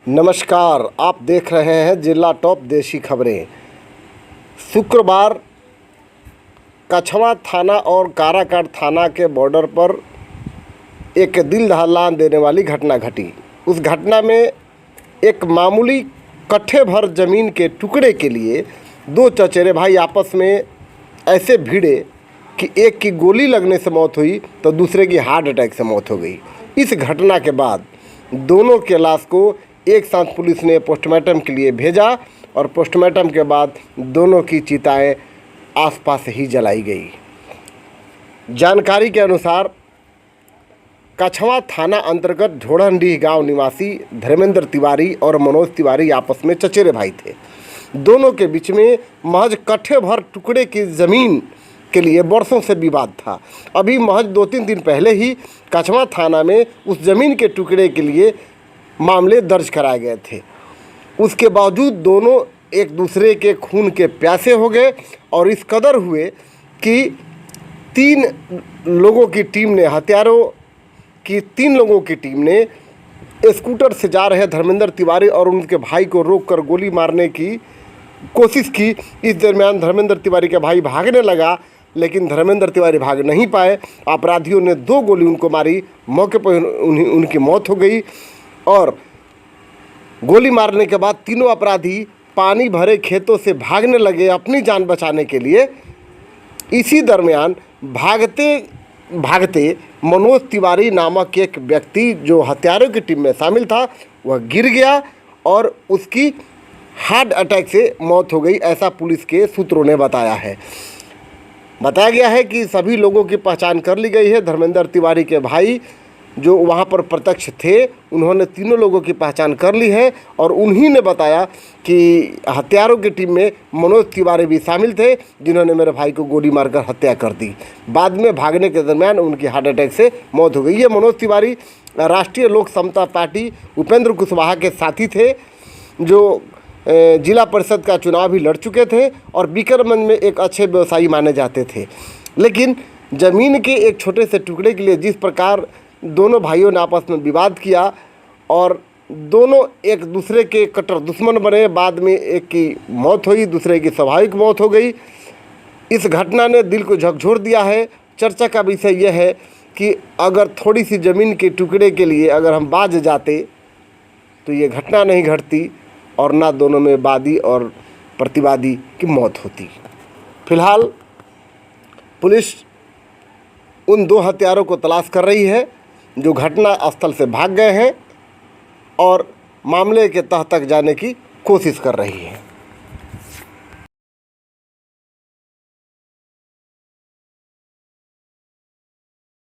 नमस्कार, आप देख रहे हैं जिला टॉप देशी खबरें। शुक्रवार कछवा थाना और काराकाट थाना के बॉर्डर पर एक दिल दहला देने वाली घटना घटी। उस घटना में एक मामूली कट्ठे भर ज़मीन के टुकड़े के लिए दो चचेरे भाई आपस में ऐसे भिड़े कि एक की गोली लगने से मौत हुई तो दूसरे की हार्ट अटैक से मौत हो गई। इस घटना के बाद दोनों के लाश को एक साथ पुलिस ने पोस्टमार्टम के लिए भेजा और पोस्टमार्टम के बाद दोनों की चिताएं आसपास ही जलाई गई। जानकारी के अनुसार कछवा थाना अंतर्गत ढोढ़नडीह गांव निवासी धर्मेंद्र तिवारी और मनोज तिवारी आपस में चचेरे भाई थे। दोनों के बीच में महज कट्ठे भर टुकड़े की ज़मीन के लिए वर्षों से विवाद था। अभी महज 2-3 दिन पहले ही कछवा थाना में उस ज़मीन के टुकड़े के लिए मामले दर्ज कराए गए थे। उसके बावजूद दोनों एक दूसरे के खून के प्यासे हो गए और इस कदर हुए कि 3 लोगों की टीम ने स्कूटर से जा रहे धर्मेंद्र तिवारी और उनके भाई को रोककर गोली मारने की कोशिश की। इस दरमियान धर्मेंद्र तिवारी का भाई भागने लगा, लेकिन धर्मेंद्र तिवारी भाग नहीं पाए। अपराधियों ने 2 गोली उनको मारी। मौके पर उनकी मौत हो गई और गोली मारने के बाद तीनों अपराधी पानी भरे खेतों से भागने लगे अपनी जान बचाने के लिए। इसी दरमियान भागते भागते मनोज तिवारी नामक एक व्यक्ति जो हत्यारों की टीम में शामिल था वह गिर गया और उसकी हार्ट अटैक से मौत हो गई, ऐसा पुलिस के सूत्रों ने बताया है। बताया गया है कि सभी लोगों की पहचान कर ली गई है। धर्मेंद्र तिवारी के भाई जो वहां पर प्रत्यक्ष थे उन्होंने तीनों लोगों की पहचान कर ली है और उन्हीं ने बताया कि हत्यारों की टीम में मनोज तिवारी भी शामिल थे, जिन्होंने मेरे भाई को गोली मारकर हत्या कर दी। बाद में भागने के दरमियान उनकी हार्ट अटैक से मौत हो गई। ये मनोज तिवारी राष्ट्रीय लोक समता पार्टी उपेंद्र कुशवाहा के साथी थे, जो जिला परिषद का चुनाव भी लड़ चुके थे और बीकरगंज में एक अच्छे व्यवसायी माने जाते थे। लेकिन ज़मीन के एक छोटे से टुकड़े के लिए जिस प्रकार दोनों भाइयों ने आपस में विवाद किया और दोनों एक दूसरे के कट्टर दुश्मन बने, बाद में एक की मौत हुई, दूसरे की स्वाभाविक मौत हो गई। इस घटना ने दिल को झकझोर दिया है। चर्चा का विषय यह है कि अगर थोड़ी सी ज़मीन के टुकड़े के लिए अगर हम बाज जाते तो ये घटना नहीं घटती और ना दोनों में वादी और प्रतिवादी की मौत होती। फिलहाल पुलिस उन 2 हत्यारों को तलाश कर रही है जो घटना स्थल से भाग गए हैं और मामले के तह तक जाने की कोशिश कर रही है।